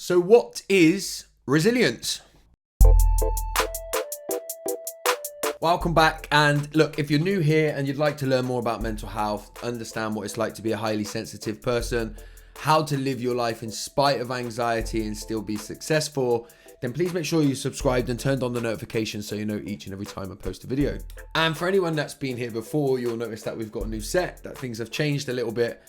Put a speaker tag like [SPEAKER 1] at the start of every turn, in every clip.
[SPEAKER 1] So what is resilience? Welcome back, and look, if you're new here and you'd like to learn more about mental health, understand what it's like to be a highly sensitive person, how to live your life in spite of anxiety and still be successful, then please make sure you subscribed and turned on the notifications so you know each and every time I post a video. And for anyone that's been here before, you'll notice that we've got a new set, that things have changed a little bit.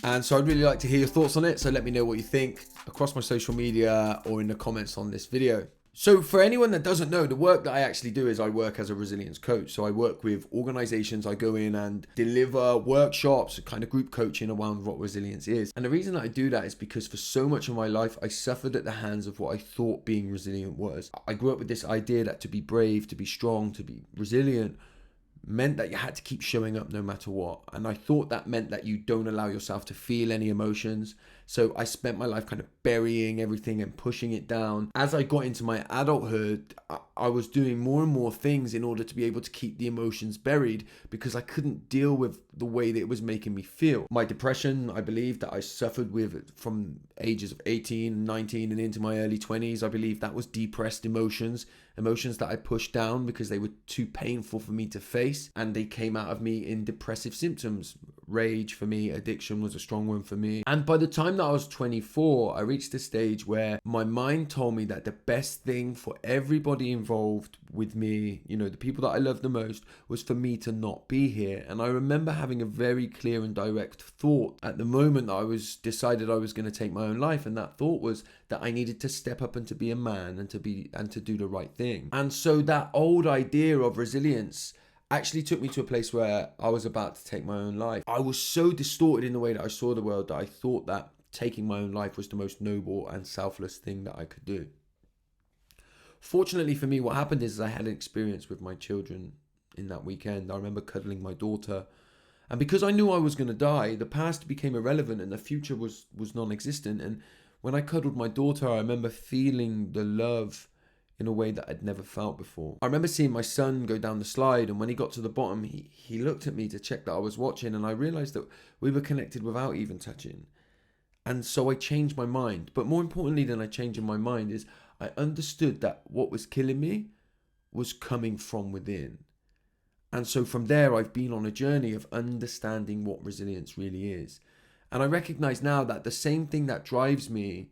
[SPEAKER 1] And so I'd really like to hear your thoughts on it. So let me know what you think across my social media or in the comments on this video. So for anyone that doesn't know, the work that I actually do is I work as a resilience coach. So I work with organizations. I go in and deliver workshops, kind of group coaching around what resilience is. And the reason that I do that is because for so much of my life, I suffered at the hands of what I thought being resilient was. I grew up with this idea that to be brave, to be strong, to be resilient meant that you had to keep showing up no matter what. And I thought that meant that you don't allow yourself to feel any emotions. So I spent my life kind of burying everything and pushing it down. As I got into my adulthood, I was doing more and more things in order to be able to keep the emotions buried because I couldn't deal with the way that it was making me feel. My depression, I believe that I suffered with from ages of 18, 19 and into my early 20s. I believe that was depressed emotions that I pushed down because they were too painful for me to face, and they came out of me in depressive symptoms. Rage for me, addiction was a strong one for me. And by the time that I was 24, I reached a stage where my mind told me that the best thing for everybody involved with me, you know, the people that I love the most, was for me to not be here. And I remember having a very clear and direct thought at the moment that decided I was going to take my own life, and that thought was that I needed to step up and to be a man and to do the right thing. And so that old idea of resilience actually took me to a place where I was about to take my own life. I was so distorted in the way that I saw the world that I thought that taking my own life was the most noble and selfless thing that I could do. Fortunately for me, what happened is I had an experience with my children in that weekend. I remember cuddling my daughter, and because I knew I was going to die, the past became irrelevant and the future was non-existent. And when I cuddled my daughter, I remember feeling the love in a way that I'd never felt before. I remember seeing my son go down the slide, and when he got to the bottom, he looked at me to check that I was watching, and I realized that we were connected without even touching. And so I changed my mind. But more importantly than I changing my mind is I understood that what was killing me was coming from within. And so from there, I've been on a journey of understanding what resilience really is. And I recognize now that the same thing that drives me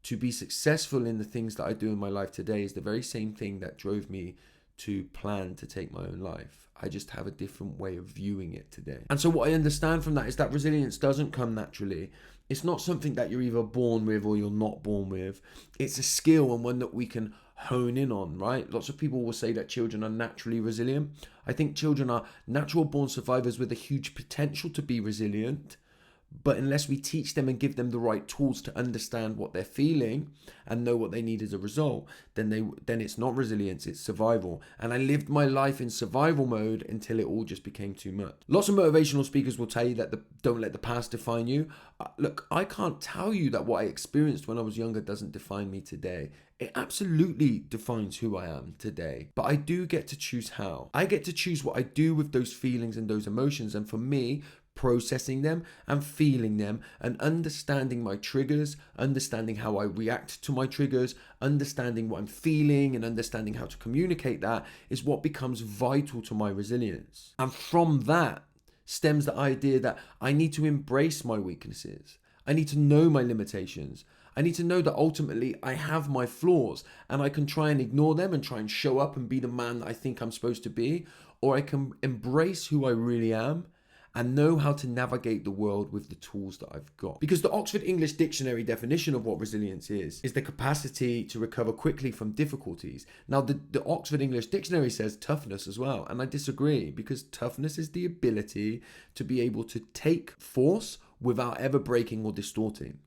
[SPEAKER 1] to be successful in the things that I do in my life today is the very same thing that drove me to plan to take my own life. I just have a different way of viewing it today. And so what I understand from that is that resilience doesn't come naturally. It's not something that you're either born with or you're not born with. It's a skill, and one that we can hone in on, right? Lots of people will say that children are naturally resilient. I think children are natural born survivors with a huge potential to be resilient. But unless we teach them and give them the right tools to understand what they're feeling and know what they need as a result, then it's not resilience, it's survival. And I lived my life in survival mode until it all just became too much. Lots of motivational speakers will tell you that don't let the past define you. Look, I can't tell you that what I experienced when I was younger doesn't define me today. It absolutely defines who I am today. But I do get to choose how. I get to choose what I do with those feelings and those emotions. And for me, processing them and feeling them and understanding my triggers, understanding how I react to my triggers, understanding what I'm feeling and understanding how to communicate that is what becomes vital to my resilience. And from that stems the idea that I need to embrace my weaknesses. I need to know my limitations. I need to know that ultimately I have my flaws, and I can try and ignore them and try and show up and be the man that I think I'm supposed to be, or I can embrace who I really am and know how to navigate the world with the tools that I've got. Because the Oxford English Dictionary definition of what resilience is the capacity to recover quickly from difficulties. Now, the Oxford English Dictionary says toughness as well, and I disagree, because toughness is the ability to be able to take force without ever breaking or distorting.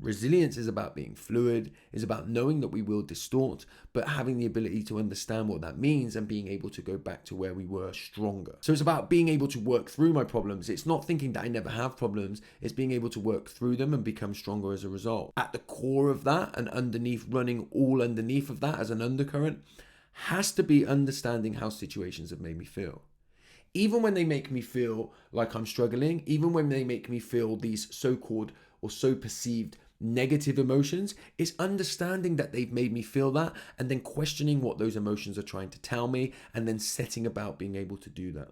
[SPEAKER 1] Resilience is about being fluid, is about knowing that we will distort, but having the ability to understand what that means and being able to go back to where we were stronger. So it's about being able to work through my problems. It's not thinking that I never have problems. It's being able to work through them and become stronger as a result. At the core of that, and running all underneath of that as an undercurrent, has to be understanding how situations have made me feel. Even when they make me feel like I'm struggling, even when they make me feel these so-called or so perceived negative emotions. It's understanding that they've made me feel that and then questioning what those emotions are trying to tell me and then setting about being able to do that.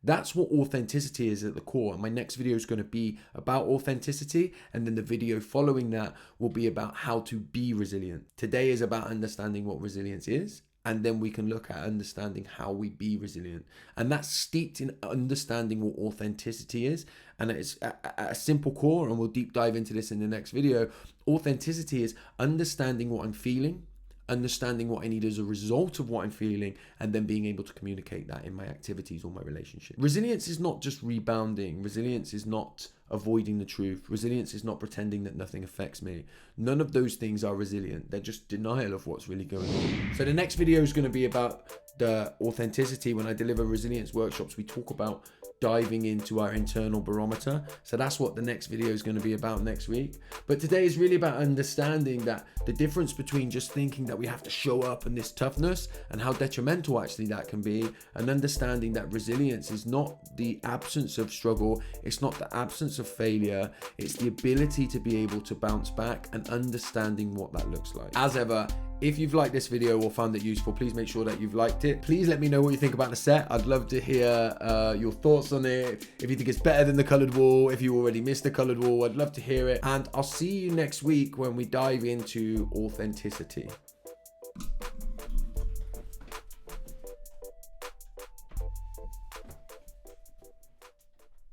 [SPEAKER 1] That's what authenticity is at the core. And my next video is going to be about authenticity. And then the video following that will be about how to be resilient. Today is about understanding what resilience is. And then we can look at understanding how we be resilient. And that's steeped in understanding what authenticity is. And it's a simple core, and we'll deep dive into this in the next video. Authenticity is understanding what I'm feeling, understanding what I need as a result of what I'm feeling, and then being able to communicate that in my activities or my relationship. Resilience is not just rebounding. Resilience is not avoiding the truth. Resilience is not pretending that nothing affects me. None of those things are resilient. They're just denial of what's really going on. So the next video is going to be about the authenticity. When I deliver resilience workshops, we talk about diving into our internal barometer. So that's what the next video is going to be about next week. But today is really about understanding that the difference between just thinking that we have to show up and this toughness and how detrimental actually that can be, and understanding that resilience is not the absence of struggle, it's not the absence of failure, it's the ability to be able to bounce back and understanding what that looks like. As ever, if you've liked this video or found it useful, please make sure that you've liked it. Please let me know what you think about the set. I'd love to hear your thoughts on it. If you think it's better than the colored wall, if you already missed the colored wall, I'd love to hear it. And I'll see you next week when we dive into authenticity.